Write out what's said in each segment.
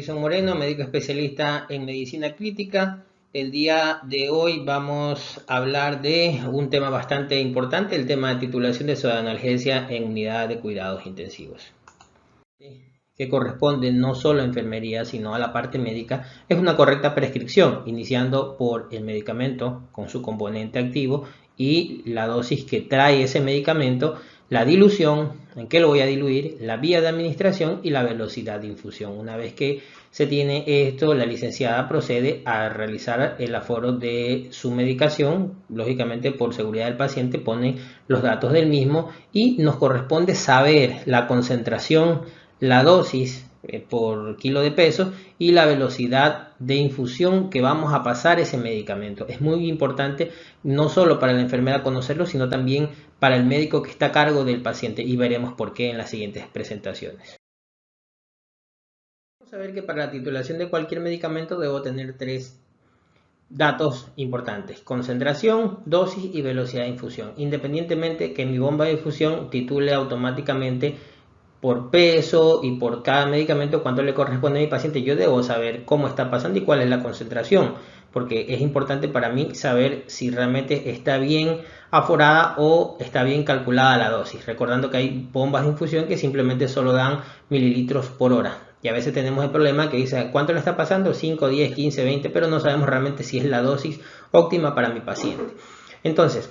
Edison Moreno, médico especialista en medicina crítica. El día de hoy vamos a hablar de un tema bastante importante, el tema de titulación de pseudoanalgesia en unidad de cuidados intensivos, que corresponde no solo a enfermería, sino a la parte médica. Es una correcta prescripción, iniciando por el medicamento con su componente activo y la dosis que trae ese medicamento, la dilución, en qué lo voy a diluir, la vía de administración y la velocidad de infusión. Una vez que se tiene esto, la licenciada procede a realizar el aforo de su medicación. Lógicamente, por seguridad del paciente, pone los datos del mismo y nos corresponde saber la concentración, la dosis por kilo de peso y la velocidad de infusión que vamos a pasar ese medicamento. Es muy importante no solo para la enfermera conocerlo, sino también para el médico que está a cargo del paciente, y veremos por qué en las siguientes presentaciones. Vamos a ver que para la titulación de cualquier medicamento debo tener tres datos importantes: concentración, dosis y velocidad de infusión. Independientemente que mi bomba de infusión titule automáticamente por peso y por cada medicamento cuánto le corresponde a mi paciente, yo debo saber cómo está pasando y cuál es la concentración, porque es importante para mí saber si realmente está bien aforada o está bien calculada la dosis, recordando que hay bombas de infusión que simplemente solo dan mililitros por hora. Y a veces tenemos el problema que dice, ¿cuánto le está pasando? 5, 10, 15, 20, pero no sabemos realmente si es la dosis óptima para mi paciente. Entonces,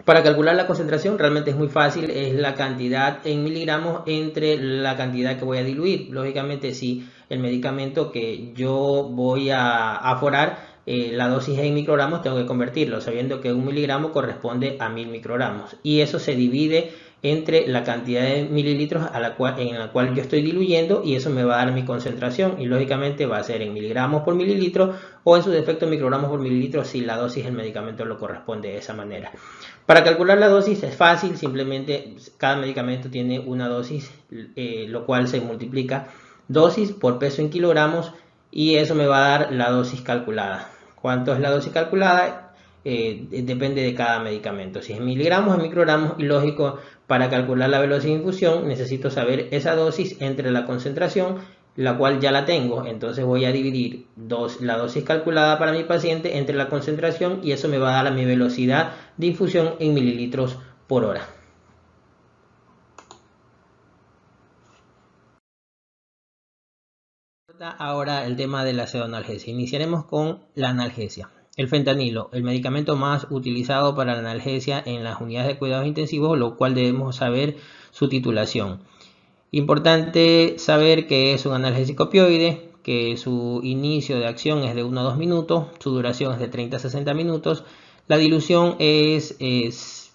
para calcular la concentración realmente es muy fácil, es la cantidad en miligramos entre la cantidad que voy a diluir. Lógicamente, si el medicamento que yo voy a aforar, la dosis es en microgramos, tengo que convertirlo, sabiendo que 1 miligramo corresponde a 1000 microgramos. Y eso se divide entre la cantidad de mililitros en la cual yo estoy diluyendo, y eso me va a dar mi concentración, y lógicamente va a ser en miligramos por mililitro o en su defecto microgramos por mililitro si la dosis del medicamento lo corresponde de esa manera. Para calcular la dosis es fácil, simplemente cada medicamento tiene una dosis, lo cual se multiplica dosis por peso en kilogramos y eso me va a dar la dosis calculada. ¿Cuánto es la dosis calculada? Depende de cada medicamento. Si es miligramos, en microgramos, y lógico, para calcular la velocidad de infusión necesito saber esa dosis entre la concentración, la cual ya la tengo. Entonces voy a dividir la dosis calculada para mi paciente entre la concentración y eso me va a dar mi velocidad de infusión en mililitros por hora. Ahora el tema de la pseudoanalgesia. Iniciaremos con la analgesia. El fentanilo, el medicamento más utilizado para la analgesia en las unidades de cuidados intensivos, lo cual debemos saber su titulación. Importante saber que es un analgésico opioide, que su inicio de acción es de 1 a 2 minutos, su duración es de 30 a 60 minutos, la dilución es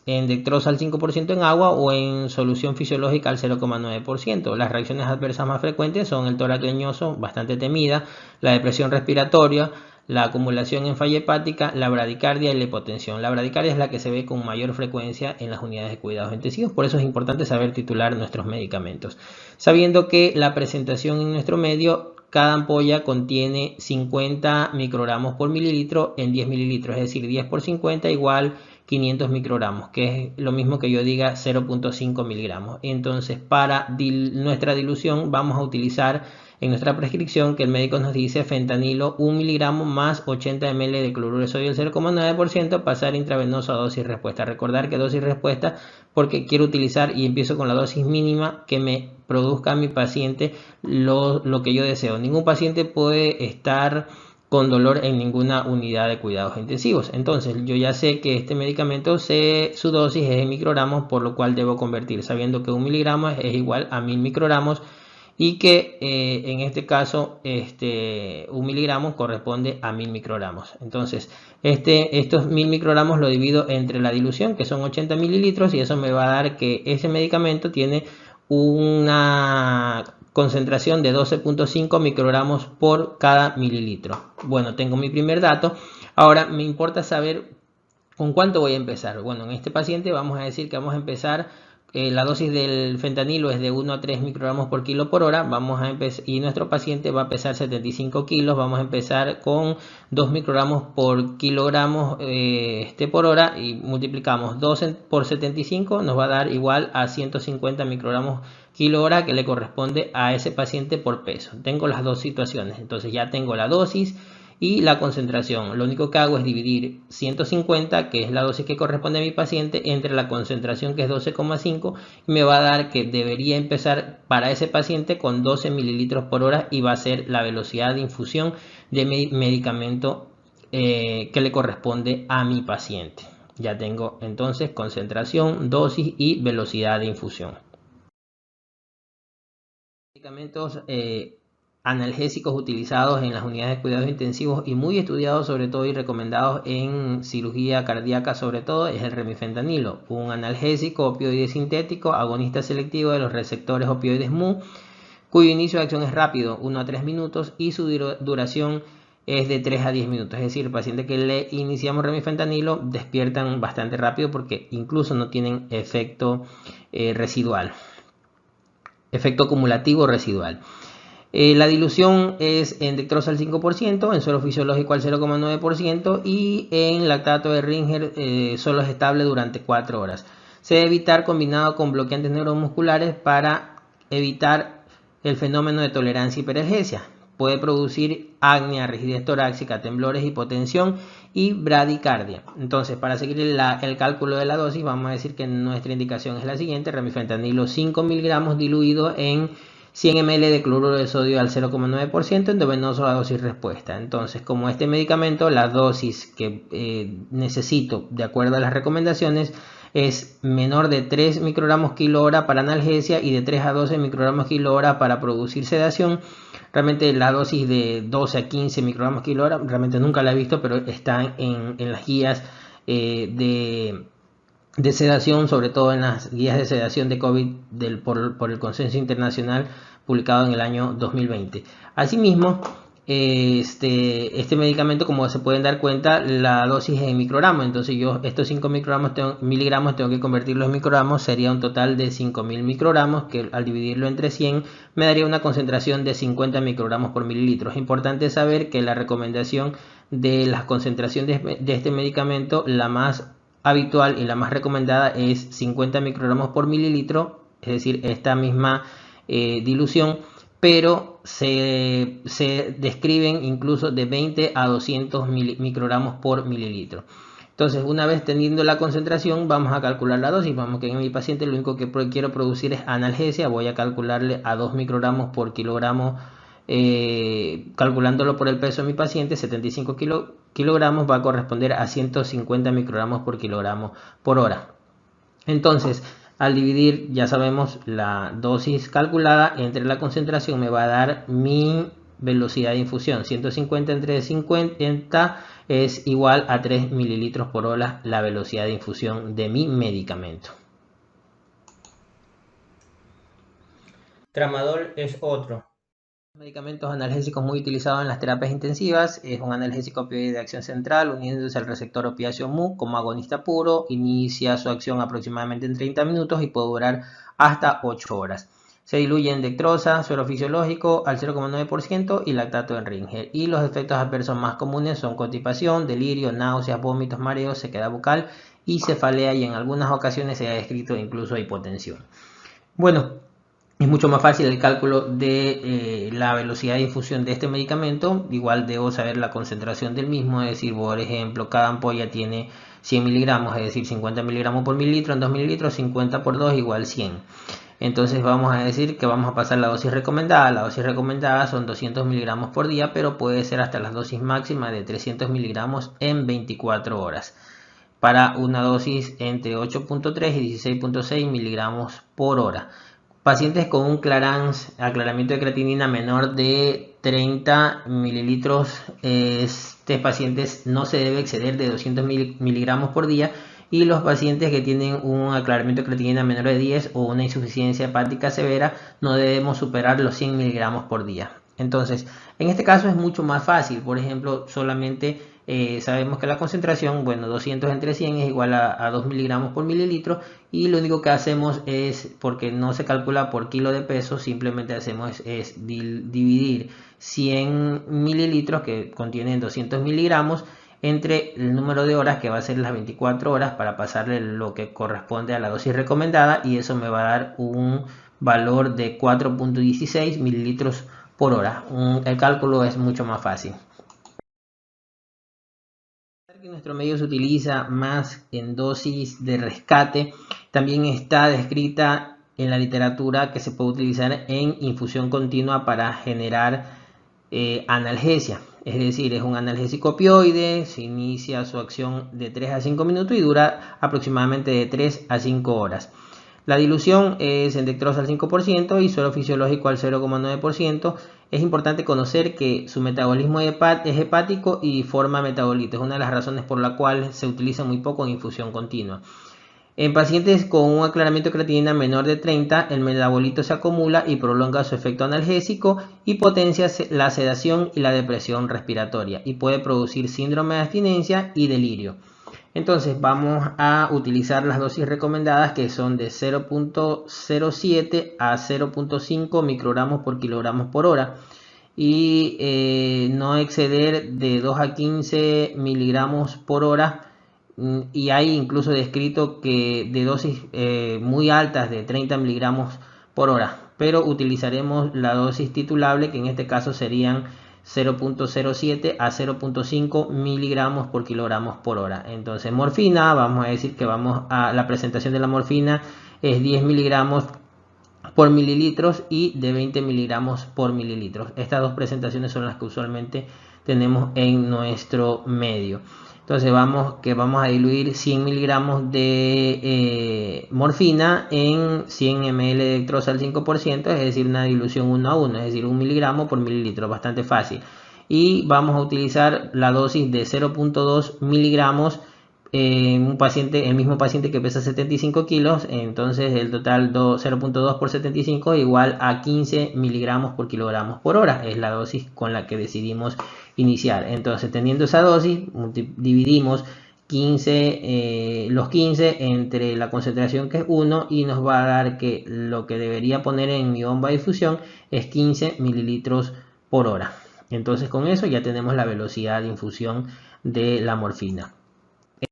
en dextrosa al 5% en agua o en solución fisiológica al 0,9%. Las reacciones adversas más frecuentes son el tórax leñoso, bastante temida, la depresión respiratoria, la acumulación en falla hepática, la bradicardia y la hipotensión. La bradicardia es la que se ve con mayor frecuencia en las unidades de cuidados intensivos, por eso es importante saber titular nuestros medicamentos. Sabiendo que la presentación en nuestro medio, cada ampolla contiene 50 microgramos por mililitro en 10 mililitros, es decir, 10 por 50 igual 500 microgramos, que es lo mismo que yo diga 0.5 miligramos. Entonces, para nuestra dilución vamos a utilizar en nuestra prescripción que el médico nos dice fentanilo 1 miligramo más 80 ml de cloruro de sodio del 0,9%, pasar intravenoso a dosis respuesta. Recordar que dosis respuesta porque quiero utilizar y empiezo con la dosis mínima que me produzca a mi paciente lo que yo deseo. Ningún paciente puede estar con dolor en ninguna unidad de cuidados intensivos. Entonces yo ya sé que este medicamento su dosis es en microgramos, por lo cual debo convertir, sabiendo que 1 miligramo es igual a 1000 microgramos y que en este caso 1 miligramo corresponde a 1000 microgramos. Entonces estos 1000 microgramos lo divido entre la dilución, que son 80 mililitros, y eso me va a dar que ese medicamento tiene una concentración de 12.5 microgramos por cada mililitro. Bueno, tengo mi primer dato. Ahora me importa saber con cuánto voy a empezar. Bueno, en este paciente vamos a decir que vamos a empezar la dosis del fentanilo es de 1 a 3 microgramos por kilo por hora, vamos a empezar, y nuestro paciente va a pesar 75 kilos, vamos a empezar con 2 microgramos por kilogramos por hora y multiplicamos 2 por 75, nos va a dar igual a 150 microgramos kilo hora que le corresponde a ese paciente por peso. Tengo las dos situaciones, entonces ya tengo la dosis y la concentración. Lo único que hago es dividir 150, que es la dosis que corresponde a mi paciente, entre la concentración, que es 12,5, y me va a dar que debería empezar para ese paciente con 12 mililitros por hora y va a ser la velocidad de infusión de medicamento que le corresponde a mi paciente. Ya tengo entonces concentración, dosis y velocidad de infusión. Medicamentos analgésicos utilizados en las unidades de cuidados intensivos y muy estudiados sobre todo y recomendados en cirugía cardíaca sobre todo es el remifentanilo, un analgésico opioide sintético agonista selectivo de los receptores opioides mu, cuyo inicio de acción es rápido, 1 a 3 minutos, y su duración es de 3 a 10 minutos. Es decir, el paciente que le iniciamos remifentanilo despiertan bastante rápido porque incluso no tienen efecto residual, efecto acumulativo residual. La dilución es en dextrosa al 5%, en suero fisiológico al 0,9% y en lactato de Ringer solo es estable durante 4 horas. Se debe evitar combinado con bloqueantes neuromusculares para evitar el fenómeno de tolerancia y hiperalgesia. Puede producir apnea, rigidez torácica, temblores, hipotensión y bradicardia. Entonces, para seguir el cálculo de la dosis, vamos a decir que nuestra indicación es la siguiente: remifentanilo 5 miligramos diluido en 100 ml de cloruro de sodio al 0,9%, endovenoso a dosis respuesta. Entonces, como este medicamento, la dosis que necesito de acuerdo a las recomendaciones es menor de 3 microgramos kilo hora para analgesia y de 3 a 12 microgramos kilo hora para producir sedación. Realmente la dosis de 12 a 15 microgramos kilo hora, realmente nunca la he visto, pero están en las guías de sedación, sobre todo en las guías de sedación de COVID por el Consenso Internacional publicado en el año 2020. Asimismo, este medicamento, como se pueden dar cuenta, la dosis es en microgramos, entonces yo estos 5 miligramos tengo que convertirlos en microgramos, sería un total de 5000 microgramos, que al dividirlo entre 100 me daría una concentración de 50 microgramos por mililitro. Es importante saber que la recomendación de las concentraciones de este medicamento, la más habitual y la más recomendada es 50 microgramos por mililitro, es decir, esta misma dilución, pero se describen incluso de 20 a 200 microgramos por mililitro. Entonces, una vez teniendo la concentración, vamos a calcular la dosis. Vamos que en mi paciente lo único que quiero producir es analgesia, voy a calcularle a 2 microgramos por kilogramo, calculándolo por el peso de mi paciente, 75 kilogramos va a corresponder a 150 microgramos por kilogramo por hora. Entonces, al dividir, ya sabemos, la dosis calculada entre la concentración me va a dar mi velocidad de infusión. 150 entre 50 es igual a 3 mililitros por hora la velocidad de infusión de mi medicamento. Tramadol es otro medicamentos analgésicos muy utilizados en las terapias intensivas. Es un analgésico opioide de acción central uniéndose al receptor opiáceo mu como agonista puro. Inicia su acción aproximadamente en 30 minutos y puede durar hasta 8 horas. Se diluye en dextrosa, suero fisiológico al 0,9% y lactato de Ringer. Y los efectos adversos más comunes son constipación, delirio, náuseas, vómitos, mareos, sequedad bucal y cefalea, y en algunas ocasiones se ha descrito incluso hipotensión. Bueno, es mucho más fácil el cálculo de la velocidad de infusión de este medicamento. Igual debo saber la concentración del mismo, es decir, por ejemplo, cada ampolla tiene 100 miligramos, es decir, 50 miligramos por mililitro. En 2 mililitros, 50 por 2 igual 100. Entonces vamos a decir que vamos a pasar la dosis recomendada. La dosis recomendada son 200 miligramos por día, pero puede ser hasta las dosis máximas de 300 miligramos en 24 horas. Para una dosis entre 8.3 y 16.6 miligramos por hora. Pacientes con un aclaramiento de creatinina menor de 30 mililitros, este paciente no se debe exceder de 200 miligramos por día, y los pacientes que tienen un aclaramiento de creatinina menor de 10 o una insuficiencia hepática severa no debemos superar los 100 miligramos por día. Entonces, en este caso es mucho más fácil. Por ejemplo, solamente sabemos que la concentración, bueno, 200 entre 100 es igual a 2 miligramos por mililitro, y lo único que hacemos es, porque no se calcula por kilo de peso, simplemente hacemos es dividir 100 mililitros que contienen 200 miligramos entre el número de horas, que va a ser las 24 horas, para pasarle lo que corresponde a la dosis recomendada, y eso me va a dar un valor de 4.16 mililitros por hora. El cálculo es mucho más fácil. Que nuestro medio se utiliza más en dosis de rescate, también está descrita en la literatura que se puede utilizar en infusión continua para generar analgesia. Es decir, es un analgésico opioide, se inicia su acción de 3 a 5 minutos y dura aproximadamente de 3 a 5 horas. La dilución es en dextrosa al 5% y suero fisiológico al 0,9%. Es importante conocer que su metabolismo es hepático y forma metabolitos. Es una de las razones por la cual se utiliza muy poco en infusión continua. En pacientes con un aclaramiento de creatinina menor de 30, el metabolito se acumula y prolonga su efecto analgésico y potencia la sedación y la depresión respiratoria, y puede producir síndrome de abstinencia y delirio. Entonces vamos a utilizar las dosis recomendadas, que son de 0.07 a 0.5 microgramos por kilogramos por hora, y no exceder de 2 a 15 miligramos por hora. Y hay incluso descrito que de dosis muy altas de 30 miligramos por hora, pero utilizaremos la dosis titulable, que en este caso serían 0.07 a 0.5 miligramos por kilogramos por hora. Entonces morfina, vamos a decir que la presentación de la morfina es 10 miligramos por mililitros y de 20 miligramos por mililitros. Estas dos presentaciones son las que usualmente tenemos en nuestro medio. Entonces vamos a diluir 100 miligramos de morfina en 100 ml de dextrosa al 5%, es decir, una dilución 1 a 1, es decir, 1 miligramo por mililitro, bastante fácil. Y vamos a utilizar la dosis de 0.2 miligramos en el mismo paciente que pesa 75 kilos, entonces el total 0.2 por 75 igual a 15 miligramos por kilogramos por hora, es la dosis con la que decidimos iniciar. Entonces, teniendo esa dosis, dividimos los 15 entre la concentración, que es 1, y nos va a dar que lo que debería poner en mi bomba de infusión es 15 mililitros por hora. Entonces, con eso ya tenemos la velocidad de infusión de la morfina. Es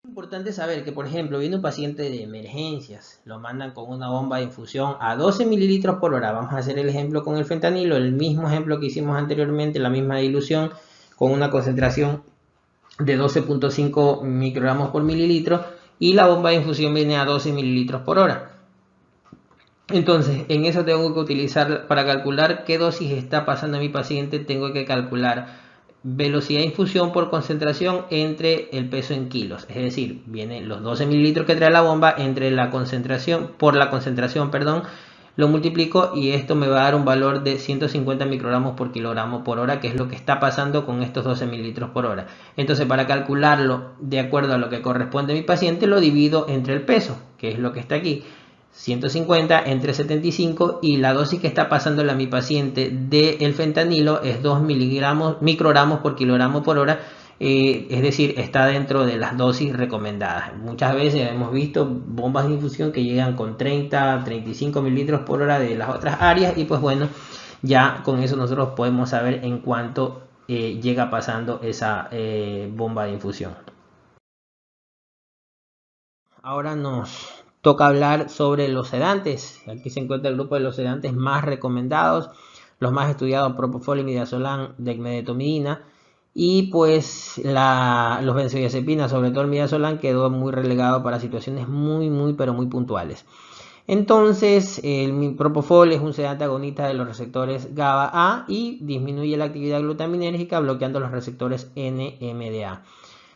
importante saber que, por ejemplo, viene un paciente de emergencias, lo mandan con una bomba de infusión a 12 mililitros por hora. Vamos a hacer el ejemplo con el fentanilo, el mismo ejemplo que hicimos anteriormente, la misma dilución, con una concentración de 12.5 microgramos por mililitro, y la bomba de infusión viene a 12 mililitros por hora. Entonces, en eso tengo que utilizar, para calcular qué dosis está pasando a mi paciente, tengo que calcular velocidad de infusión por concentración entre el peso en kilos, es decir, vienen los 12 mililitros que trae la bomba entre la concentración, lo multiplico y esto me va a dar un valor de 150 microgramos por kilogramo por hora, que es lo que está pasando con estos 12 mililitros por hora. Entonces, para calcularlo de acuerdo a lo que corresponde a mi paciente, lo divido entre el peso, que es lo que está aquí. 150 entre 75, y la dosis que está pasándole a mi paciente del fentanilo es 2 microgramos por kilogramo por hora, es decir, está dentro de las dosis recomendadas. Muchas veces hemos visto bombas de infusión que llegan con 30, 35 mililitros por hora de las otras áreas, y pues bueno, ya con eso nosotros podemos saber en cuánto llega pasando esa bomba de infusión. Ahora nos toca hablar sobre los sedantes. Aquí se encuentra el grupo de los sedantes más recomendados, los más estudiados: propofol, midazolam, dexmedetomidina, y pues los benzodiazepinas, sobre todo el midazolam, quedó muy relegado para situaciones muy puntuales. Entonces, el propofol es un sedante agonista de los receptores GABA-A y disminuye la actividad glutaminérgica bloqueando los receptores NMDA.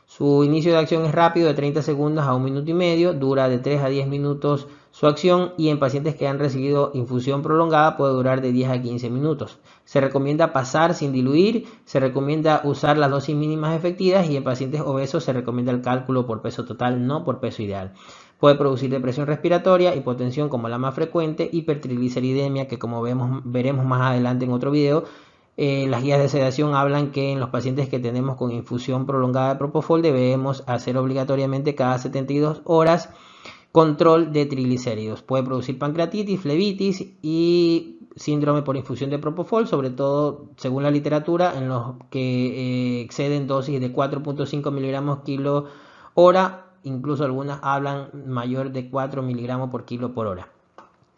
Su inicio de acción es rápido, de 30 segundos a 1 minuto y medio, dura de 3 a 10 minutos su acción, y en pacientes que han recibido infusión prolongada puede durar de 10 a 15 minutos. Se recomienda pasar sin diluir, se recomienda usar las dosis mínimas efectivas, y en pacientes obesos se recomienda el cálculo por peso total, no por peso ideal. Puede producir depresión respiratoria, hipotensión como la más frecuente, hipertrigliceridemia, que como veremos más adelante en otro video, Las guías de sedación hablan que en los pacientes que tenemos con infusión prolongada de propofol debemos hacer obligatoriamente cada 72 horas control de triglicéridos. Puede producir pancreatitis, flebitis y síndrome por infusión de propofol, sobre todo según la literatura, en los que exceden dosis de 4.5 miligramos kilo hora, incluso algunas hablan mayor de 4 miligramos por kilo por hora.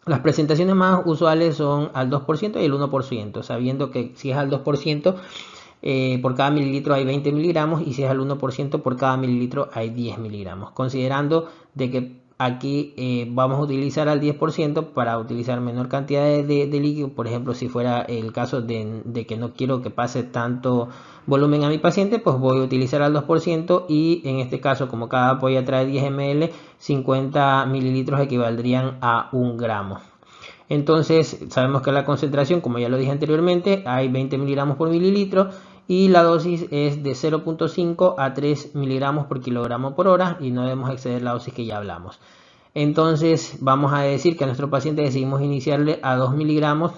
Las presentaciones más usuales son al 2% y el 1%, sabiendo que si es al 2%, por cada mililitro hay 20 miligramos y si es al 1% por cada mililitro hay 10 miligramos, considerando de que aquí vamos a utilizar al 10% para utilizar menor cantidad de líquido. Por ejemplo, si fuera el caso de que no quiero que pase tanto volumen a mi paciente, pues voy a utilizar al 2% y en este caso, como cada ampolla trae 10 ml, 50 mililitros equivaldrían a 1 gramo. Entonces sabemos que la concentración, como ya lo dije anteriormente, hay 20 miligramos por mililitro y la dosis es de 0.5 a 3 miligramos por kilogramo por hora y no debemos exceder la dosis que ya hablamos. Entonces vamos a decir que a nuestro paciente decidimos iniciarle a 2 miligramos,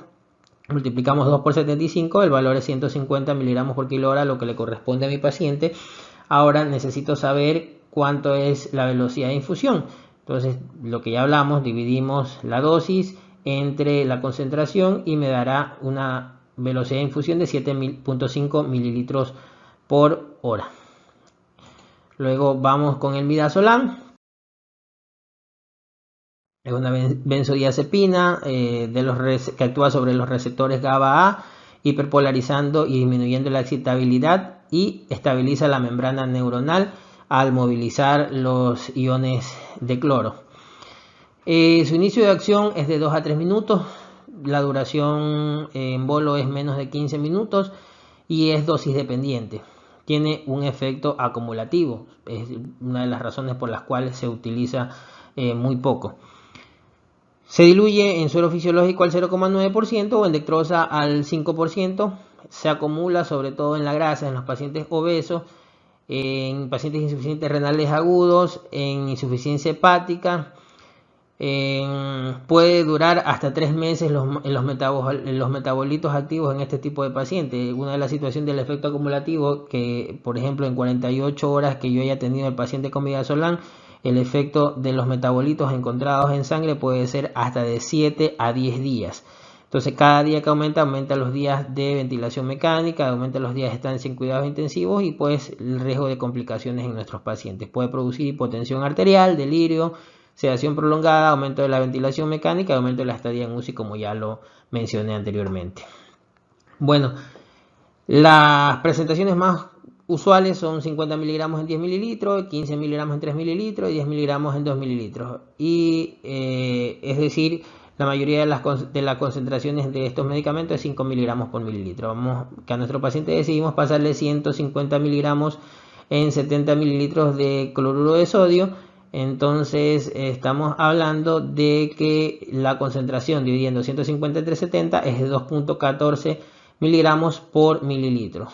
multiplicamos 2 por 75, el valor es 150 miligramos por kilo hora, lo que le corresponde a mi paciente. Ahora necesito saber cuánto es la velocidad de infusión. Entonces, lo que ya hablamos, dividimos la dosis entre la concentración y me dará una velocidad de infusión de 7.5 mililitros por hora. Luego vamos con el midazolam. Es una benzodiazepina que actúa sobre los receptores GABA-A, hiperpolarizando y disminuyendo la excitabilidad y estabiliza la membrana neuronal al movilizar los iones de cloro. Su inicio de acción es de 2 a 3 minutos, la duración en bolo es menos de 15 minutos y es dosis dependiente. Tiene un efecto acumulativo, es una de las razones por las cuales se utiliza muy poco. Se diluye en suero fisiológico al 0,9% o en dextrosa al 5%. Se acumula sobre todo en la grasa, en los pacientes obesos, en pacientes insuficientes renales agudos, en insuficiencia hepática. Puede durar hasta 3 meses los metabolitos activos en este tipo de pacientes. Una de las situaciones del efecto acumulativo, que por ejemplo en 48 horas que yo haya tenido el paciente con midazolam, el efecto de los metabolitos encontrados en sangre puede ser hasta de 7 a 10 días. Entonces cada día que aumenta los días de ventilación mecánica, aumenta los días de estancia en cuidados intensivos y pues el riesgo de complicaciones en nuestros pacientes. Puede producir hipotensión arterial, delirio, sedación prolongada, aumento de la ventilación mecánica y aumento de la estadía en UCI, como ya lo mencioné anteriormente. Bueno, las presentaciones más usuales son 50 miligramos en 10 mililitros, 15 miligramos en 3 mililitros y 10 miligramos en 2 mililitros. Y es decir, la mayoría de las concentraciones de estos medicamentos es 5 miligramos por mililitro. Vamos, que a nuestro paciente decidimos pasarle 150 miligramos en 70 mililitros de cloruro de sodio. Entonces estamos hablando de que la concentración dividiendo 150 entre 70 es de 2.14 miligramos por mililitro.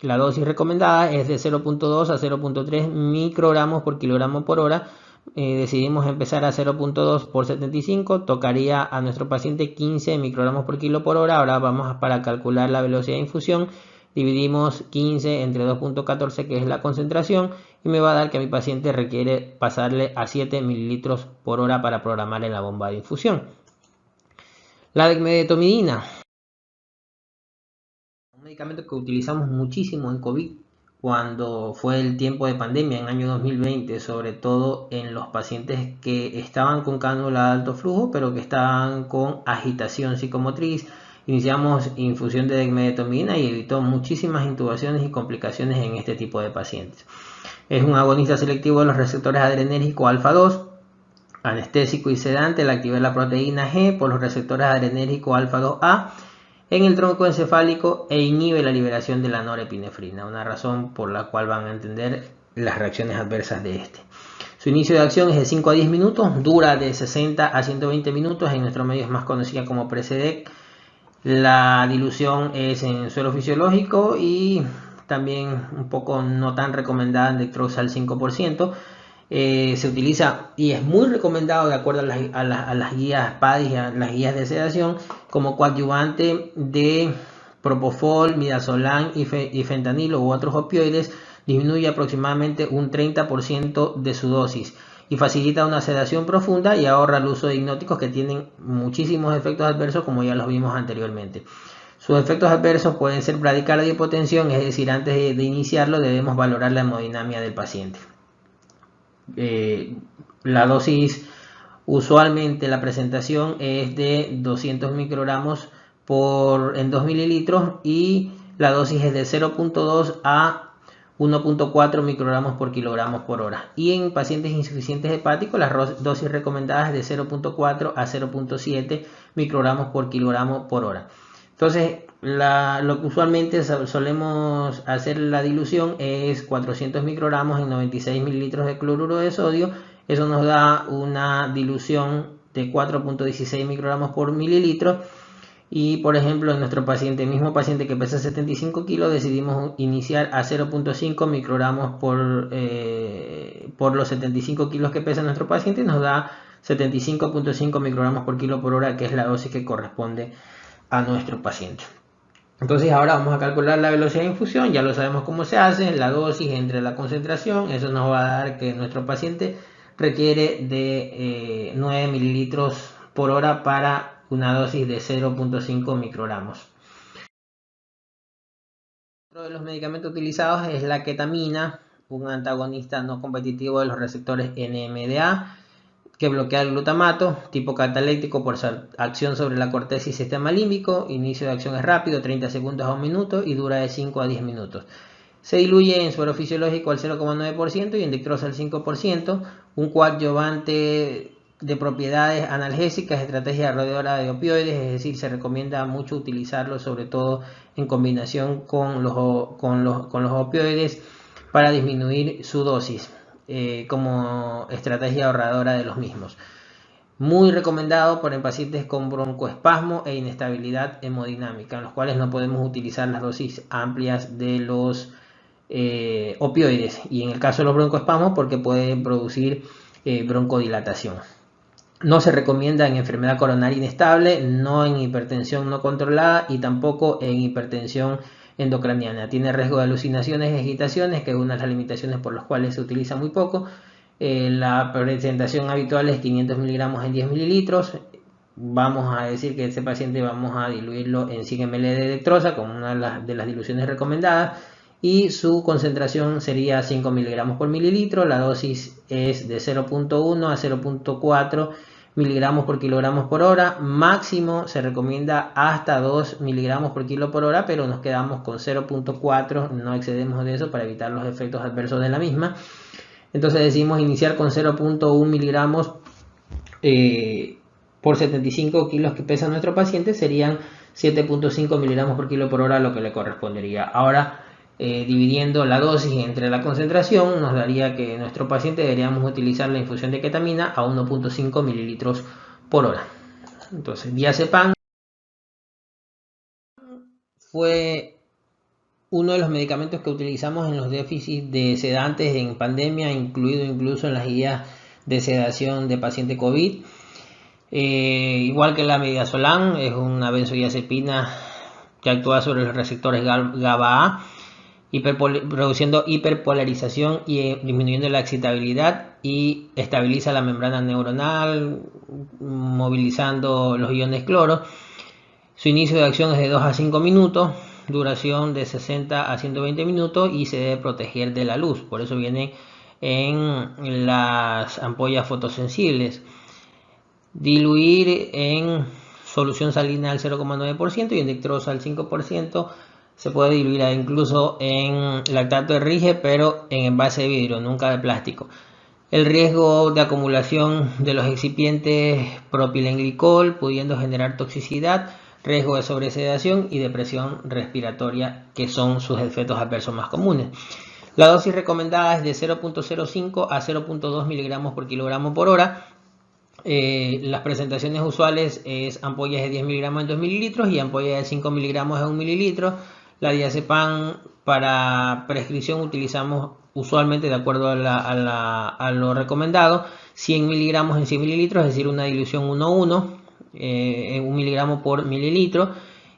La dosis recomendada es de 0.2 a 0.3 microgramos por kilogramo por hora. Decidimos empezar a 0.2 por 75, tocaría a nuestro paciente 15 microgramos por kilo por hora. Ahora vamos para calcular la velocidad de infusión. Dividimos 15 entre 2.14, que es la concentración, y me va a dar que mi paciente requiere pasarle a 7 mililitros por hora para programar en la bomba de infusión. La dexmedetomidina, un medicamento que utilizamos muchísimo en COVID cuando fue el tiempo de pandemia en año 2020, sobre todo en los pacientes que estaban con cánula de alto flujo, pero que estaban con agitación psicomotriz. Iniciamos infusión de dexmedetomidina y evitó muchísimas intubaciones y complicaciones en este tipo de pacientes. Es un agonista selectivo de los receptores adrenérgicos alfa 2, anestésico y sedante al activar la proteína G por los receptores adrenérgicos alfa 2A en el tronco encefálico e inhibe la liberación de la norepinefrina, una razón por la cual van a entender las reacciones adversas de este. Su inicio de acción es de 5 a 10 minutos, dura de 60 a 120 minutos, en nuestro medio es más conocida como Precedex. La dilución es en suelo fisiológico y también un poco no tan recomendada en dextrosa al 5%. Se utiliza y es muy recomendado de acuerdo a las guías PADI y a las guías de sedación como coadyuvante de propofol, midazolam y fentanilo u otros opioides, disminuye aproximadamente un 30% de su dosis y facilita una sedación profunda y ahorra el uso de hipnóticos que tienen muchísimos efectos adversos, como ya los vimos anteriormente. Sus efectos adversos pueden ser bradicardia y hipotensión, es decir, antes de iniciarlo debemos valorar la hemodinamia del paciente. La dosis, usualmente la presentación es de 200 microgramos en 2 mililitros y la dosis es de 0.2 a 1.4 microgramos por kilogramos por hora. Y en pacientes insuficientes hepáticos las dosis recomendadas es de 0.4 a 0.7 microgramos por kilogramo por hora. Entonces, lo que usualmente solemos hacer la dilución es 400 microgramos en 96 mililitros de cloruro de sodio. Eso nos da una dilución de 4.16 microgramos por mililitro. Y por ejemplo, en nuestro paciente, mismo paciente que pesa 75 kilos, decidimos iniciar a 0.5 microgramos por los 75 kilos que pesa nuestro paciente, y nos da 75.5 microgramos por kilo por hora, que es la dosis que corresponde a nuestro paciente. Entonces ahora vamos a calcular la velocidad de infusión. Ya lo sabemos cómo se hace, la dosis entre la concentración. Eso nos va a dar que nuestro paciente requiere de 9 mililitros por hora para una dosis de 0.5 microgramos. Otro de los medicamentos utilizados es la ketamina, un antagonista no competitivo de los receptores NMDA, que bloquea el glutamato, tipo cataléctico por su acción sobre la corteza y sistema límbico. Inicio de acción es rápido, 30 segundos a 1 minuto, y dura de 5 a 10 minutos. Se diluye en suero fisiológico al 0,9% y en dextrosa al 5%. Un coadyuvante de propiedades analgésicas, estrategia rodeadora de opioides, es decir, se recomienda mucho utilizarlo, sobre todo en combinación con los opioides, para disminuir su dosis. Como estrategia ahorradora de los mismos. Muy recomendado por pacientes con broncoespasmo e inestabilidad hemodinámica, en los cuales no podemos utilizar las dosis amplias de los opioides, y en el caso de los broncoespasmos porque pueden producir broncodilatación. No se recomienda en enfermedad coronaria inestable, no en hipertensión no controlada y tampoco en hipertensión endocraniana. Tiene riesgo de alucinaciones y agitaciones, que es una de las limitaciones por las cuales se utiliza muy poco. La presentación habitual es 500 miligramos en 10 mililitros. Vamos a decir que este paciente vamos a diluirlo en 100 ml de dextrosa con una de las diluciones recomendadas, y su concentración sería 5 miligramos por mililitro. La dosis es de 0.1 a 0.4 miligramos por kilogramos por hora. Máximo se recomienda hasta 2 miligramos por kilo por hora, pero nos quedamos con 0.4, no excedemos de eso para evitar los efectos adversos de la misma. Entonces decidimos iniciar con 0.1 miligramos por 75 kilos que pesa nuestro paciente, serían 7.5 miligramos por kilo por hora lo que le correspondería. Ahora, dividiendo la dosis entre la concentración, nos daría que nuestro paciente deberíamos utilizar la infusión de ketamina a 1.5 mililitros por hora. Entonces, diazepam fue uno de los medicamentos que utilizamos en los déficits de sedantes en pandemia, incluido incluso en las guías de sedación de paciente COVID. Igual que la midazolam, es una benzodiazepina que actúa sobre los receptores GABA-A, produciendo hiperpolarización y disminuyendo la excitabilidad, y estabiliza la membrana neuronal, movilizando los iones cloro. Su inicio de acción es de 2 a 5 minutos, duración de 60 a 120 minutos, y se debe proteger de la luz. Por eso viene en las ampollas fotosensibles. Diluir en solución salina al 0,9% y en dextrosa al 5%. Se puede diluir incluso en lactato de rige, pero en envase de vidrio, nunca de plástico. El riesgo de acumulación de los excipientes propilenglicol, pudiendo generar toxicidad, riesgo de sobresedación y depresión respiratoria, que son sus efectos adversos más comunes. La dosis recomendada es de 0.05 a 0.2 miligramos por kilogramo por hora. Las presentaciones usuales es ampollas de 10 miligramos en 2 mililitros y ampollas de 5 miligramos en 1 mililitro. La diazepam para prescripción utilizamos usualmente, de acuerdo a lo recomendado, 100 miligramos en 100 mililitros, es decir, una dilución 1:1, 1 miligramo por mililitro.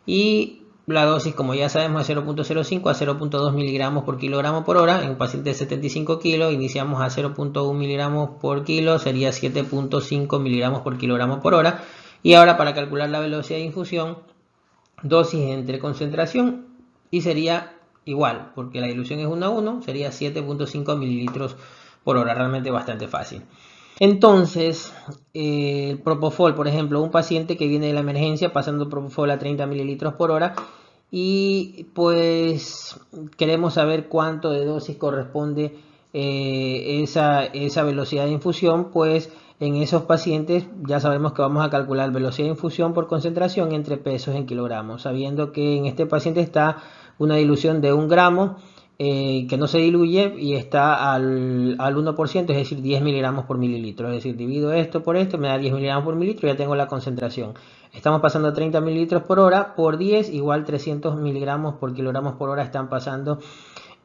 Y La dosis, como ya sabemos, es 0.05 a 0.2 miligramos por kilogramo por hora. En un paciente de 75 kilos iniciamos a 0.1 miligramos por kilo, sería 7.5 miligramos por kilogramo por hora. Y ahora, para calcular la velocidad de infusión, dosis entre concentración, y sería igual, porque la dilución es 1 a 1, sería 7.5 mililitros por hora. Realmente bastante fácil. Entonces, el Propofol, por ejemplo, un paciente que viene de la emergencia pasando Propofol a 30 mililitros por hora, y pues queremos saber cuánto de dosis corresponde esa velocidad de infusión. Pues en esos pacientes ya sabemos que vamos a calcular velocidad de infusión por concentración entre pesos en kilogramos, sabiendo que en este paciente está una dilución de 1 gramo, que no se diluye y está al 1%, es decir, 10 miligramos por mililitro. Es decir, divido esto por esto, me da 10 miligramos por mililitro, ya tengo la concentración. Estamos pasando a 30 mililitros por hora, por 10, igual 300 miligramos por kilogramos por hora están pasando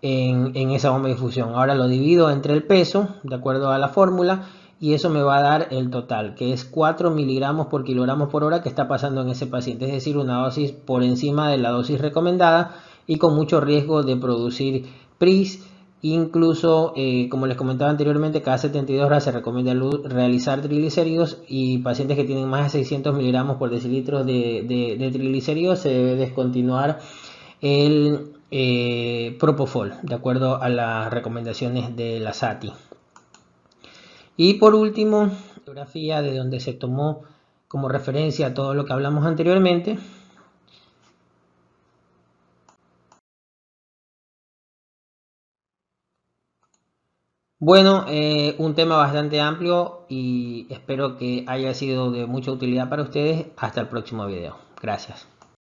en esa bomba de infusión. Ahora lo divido entre el peso, de acuerdo a la fórmula, y eso me va a dar el total, que es 4 miligramos por kilogramos por hora que está pasando en ese paciente. Es decir, una dosis por encima de la dosis recomendada y con mucho riesgo de producir PRIS. Incluso, como les comentaba anteriormente, cada 72 horas se recomienda realizar triglicéridos, y pacientes que tienen más de 600 miligramos por decilitro de triglicéridos se debe descontinuar el Propofol, de acuerdo a las recomendaciones de la SATI. Y por último, fotografía de donde se tomó como referencia todo lo que hablamos anteriormente. Bueno, un tema bastante amplio y espero que haya sido de mucha utilidad para ustedes. Hasta el próximo video. Gracias.